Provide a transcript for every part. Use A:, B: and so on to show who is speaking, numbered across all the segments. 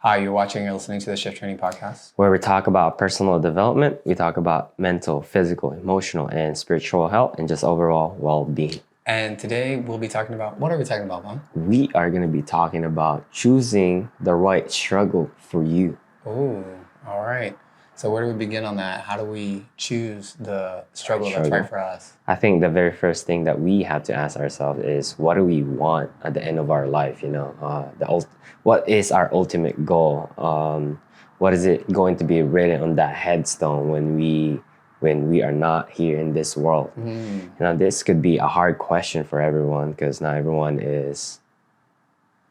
A: Hi, you're watching or listening to the Shift Training Podcast,
B: where we talk about personal development, we talk about mental, physical, emotional, and spiritual health, and just overall well-being.
A: And today we'll be talking about, what are we talking about, Mom?
B: We are going to be talking about choosing the right struggle for you.
A: Oh, all right. So where do we begin on that? How do we choose the struggle that's right for us?
B: I think the very first thing that we have to ask ourselves is, what do we want at the end of our life? What is our ultimate goal? What is it going to be written on that headstone when we are not here in this world? This could be a hard question for everyone because not everyone is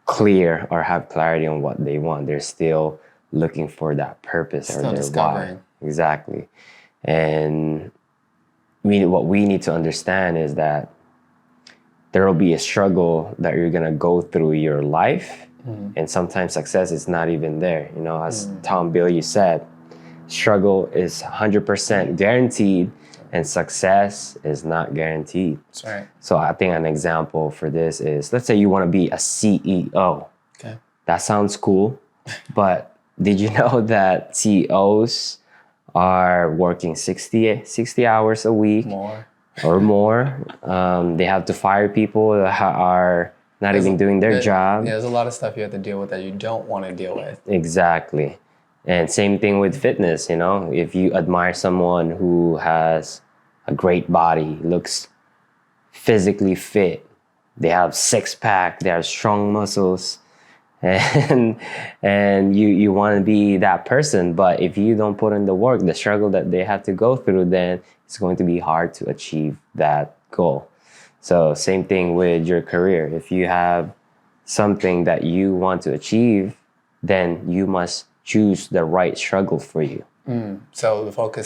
B: clear or have clarity on what they want. They're still looking for that purpose or their why. Exactly. And what we need to understand is that there will be a struggle that you're going to go through your life. And sometimes success is not even there. As Tom Bilyeu said, struggle is 100% guaranteed and success is not guaranteed.
A: That's right.
B: So I think an example for this is, let's say you want to be a CEO.
A: Okay.
B: That sounds cool, but did you know that CEOs are working 60 hours a week or more? They have to fire people that are not even doing their job.
A: Yeah, there's a lot of stuff you have to deal with that you don't want to deal with.
B: Exactly. And same thing with fitness, if you admire someone who has a great body, looks physically fit, they have six-pack, they have strong muscles, and you want to be that person, but if you don't put in the work, the struggle that they have to go through, then it's going to be hard to achieve that goal. So same thing with your career. If you have something that you want to achieve, then you must choose the right struggle for you.
A: So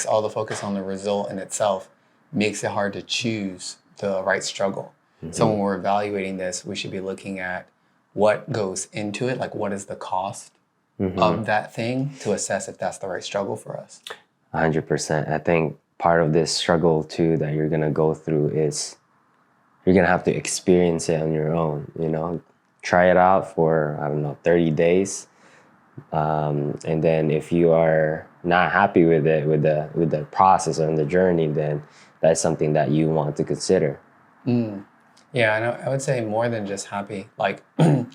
A: all the focus on the result in itself makes it hard to choose the right struggle. So when we're evaluating this, we should be looking at what goes into it, like what is the cost of that thing to assess if that's the right struggle for us.
B: 100%. I think part of this struggle too that you're going to go through is you're going to have to experience it on your own, try it out for, 30 days. And then if you are not happy with it, with the process and the journey, then that's something that you want to consider.
A: Yeah, I would say more than just happy. Like, if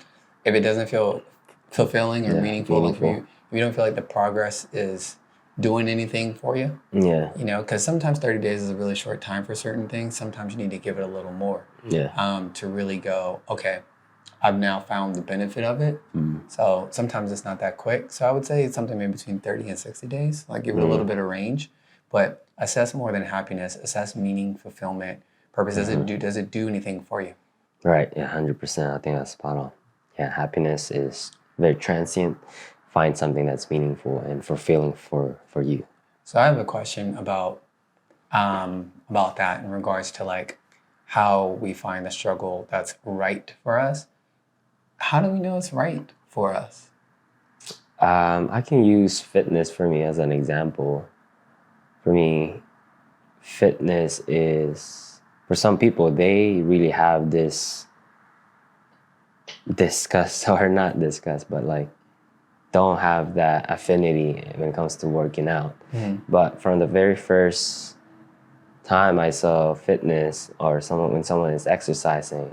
A: it doesn't feel fulfilling or meaningful, like if you don't feel like the progress is doing anything for you.
B: Yeah.
A: Because sometimes 30 days is a really short time for certain things. Sometimes you need to give it a little more.
B: Yeah.
A: To really go, okay, I've now found the benefit of it. So sometimes it's not that quick. So I would say it's something maybe between 30 and 60 days. Like, give it a little bit of range, but assess more than happiness. Assess meaning, fulfillment, purpose. Does it do anything for you?
B: Right. Yeah. 100%. I think that's spot on. Yeah. Happiness is very transient. Find something that's meaningful and fulfilling for you.
A: So I have a question about that in regards to like how we find the struggle that's right for us. How do we know it's right for us?
B: I can use fitness for me as an example. For me, fitness is, for some people, they really have this disgust, or not disgust, but like don't have that affinity when it comes to working out. But from the very first time I saw fitness or when someone is exercising,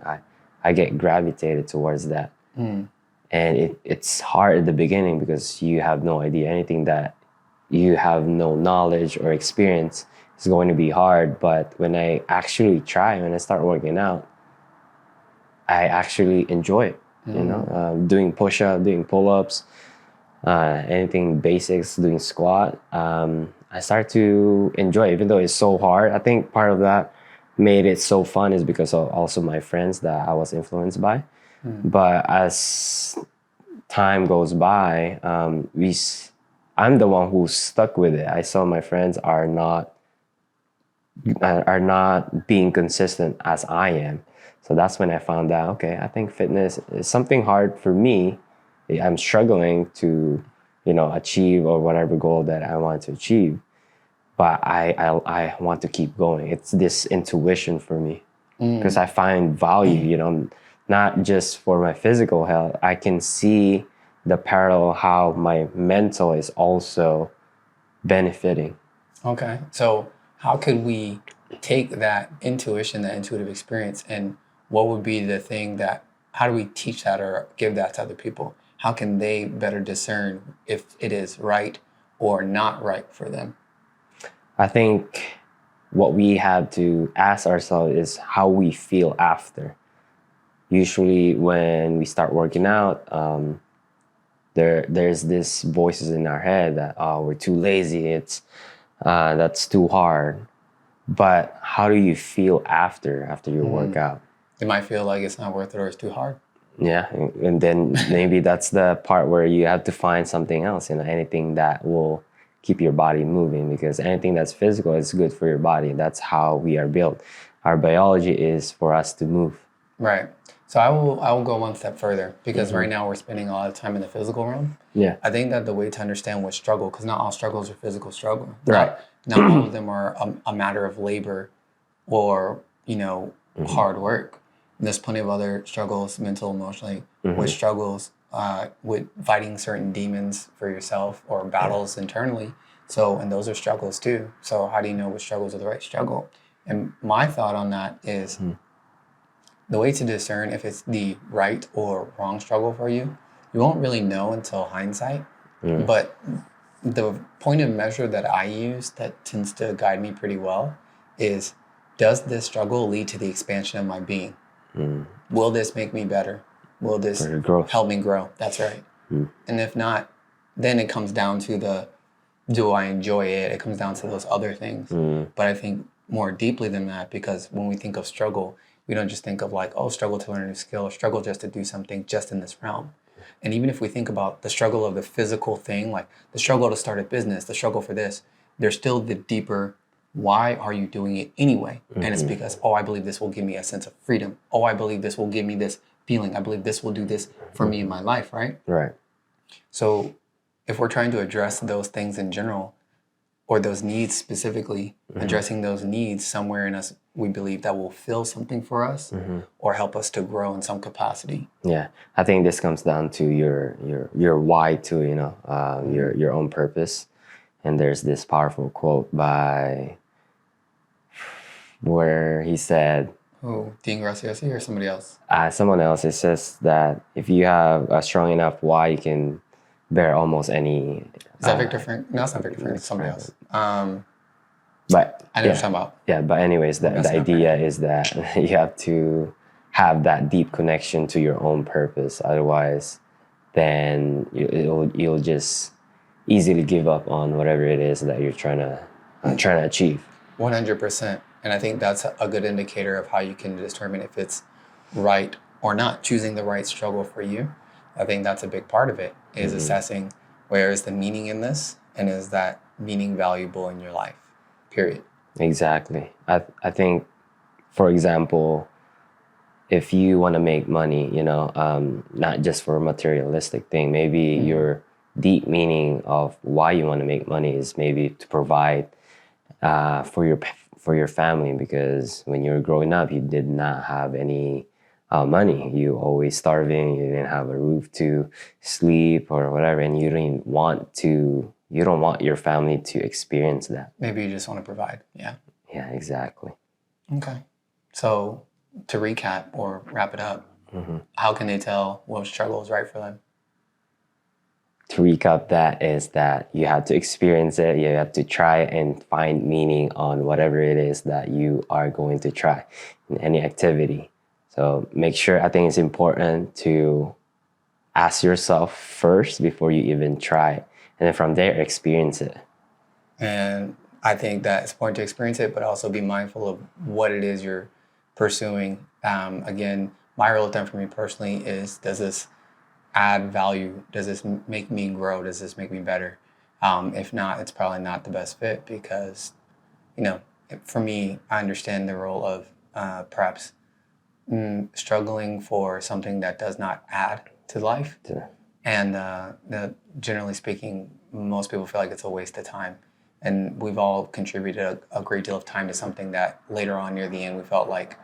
B: I get gravitated towards that. And it's hard at the beginning because you have no idea. Anything that you have no knowledge or experience is going to be hard. But when I actually when I start working out, I actually enjoy it. Doing push-ups, doing pull-ups, anything basics, doing squat. I start to enjoy it, even though it's so hard. I think part of that made it so fun is because of also my friends that I was influenced by. But as time goes by, I'm the one who's stuck with it. I saw my friends are not being consistent as I am. So that's when I found out, okay, I think fitness is something hard for me. I'm struggling to, achieve or whatever goal that I want to achieve. But I want to keep going. It's this intuition for me because I find value, not just for my physical health. I can see the parallel how my mental is also benefiting.
A: Okay. So how could we take that intuition, that intuitive experience, and what would be the thing that, how do we teach that or give that to other people? How can they better discern if it is right or not right for them?
B: I think what we have to ask ourselves is how we feel after. Usually when we start working out, there's this voices in our head that, oh, we're too lazy, it's that's too hard. But how do you feel after your workout?
A: They might feel like it's not worth it or it's too hard.
B: Yeah, and then maybe that's the part where you have to find something else, anything that will keep your body moving, because anything that's physical is good for your body. That's how we are built. Our biology is for us to move.
A: Right. So I will go one step further, because right now we're spending a lot of time in the physical realm.
B: Yeah.
A: I think that the way to understand what struggle, because not all struggles are physical struggle.
B: Right.
A: Not all of them are a matter of labor or, hard work. And there's plenty of other struggles, mental, emotionally, with struggles, with fighting certain demons for yourself or battles internally. So, and those are struggles too. So how do you know which struggles are the right struggle? And my thought on that is the way to discern if it's the right or wrong struggle for you, you won't really know until hindsight. But the point of measure that I use that tends to guide me pretty well is, does this struggle lead to the expansion of my being? Will this make me better? Will this help me grow? That's right. And if not, then it comes down to do I enjoy it? It comes down to those other things. But I think more deeply than that, because when we think of struggle, we don't just think of like, oh, struggle to learn a new skill, or struggle just to do something just in this realm. And even if we think about the struggle of the physical thing, like the struggle to start a business, the struggle for this, there's still the deeper, why are you doing it anyway? And it's because, oh, I believe this will give me a sense of freedom. Oh, I believe this will give me this feeling. I believe this will do this for me in my life, right?
B: Right.
A: So if we're trying to address those things in general, or those needs specifically, addressing those needs somewhere in us, we believe that will fill something for us or help us to grow in some capacity.
B: Yeah, I think this comes down to your why too, your own purpose. And there's this powerful quote by where he said,
A: Oh, Dean Graciosi or somebody else?
B: Someone else. It says that if you have a strong enough why, you can bear almost any.
A: Is that Victor Frank? No, it's not Victor Frank. It's somebody else.
B: But
A: I know what you're talking about.
B: Yeah, but anyways, the idea is that you have to have that deep connection to your own purpose. Otherwise, then you'll just easily give up on whatever it is that you're trying to achieve.
A: 100%. And I think that's a good indicator of how you can determine if it's right or not. Choosing the right struggle for you. I think that's a big part of it, is assessing where is the meaning in this, and is that meaning valuable in your life, period.
B: Exactly. I think, for example, if you want to make money, not just for a materialistic thing, maybe your deep meaning of why you want to make money is maybe to provide for your family, because when you were growing up, you did not have any money. You always starving. You didn't have a roof to sleep or whatever, and you don't want your family to experience that.
A: Maybe you just want to provide. Yeah.
B: Yeah, exactly.
A: Okay. So to recap or wrap it up, how can they tell what struggle is right for them?
B: To recap, that is that you have to experience it. You have to try and find meaning on whatever it is that you are going to try in any activity. So make sure, I think it's important to ask yourself first before you even try it. And then from there, experience it.
A: And I think that it's important to experience it, but also be mindful of what it is you're pursuing. Again, my rule of thumb for me personally is, does this add value? Does this make me grow? Does this make me better? If not, it's probably not the best fit, because, for me, I understand the role of perhaps struggling for something that does not add to life.
B: Yeah.
A: And generally speaking, most people feel like it's a waste of time. And we've all contributed a great deal of time to something that later on near the end, we felt like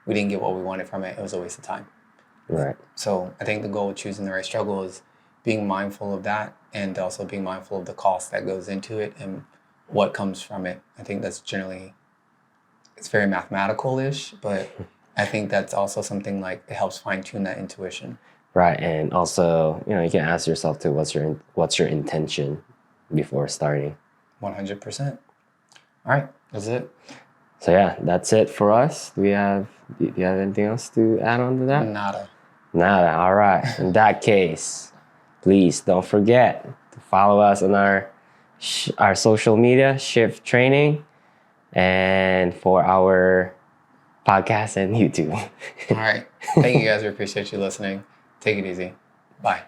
A: we didn't get what we wanted from it. It was a waste of time.
B: Right.
A: So I think the goal of choosing the right struggle is being mindful of that and also being mindful of the cost that goes into it and what comes from it. I think that's generally, it's very mathematical-ish, but I think that's also something like it helps fine-tune that intuition.
B: Right, and also, you can ask yourself too, what's your intention before starting?
A: 100%. All right, that's it.
B: So yeah, that's it for us. Do you have anything else to add on to that? Nada. All right. In that case, please don't forget to follow us on our social media, Shift Training, and for our podcast and YouTube.
A: All right. Thank you guys. We appreciate you listening. Take it easy. Bye.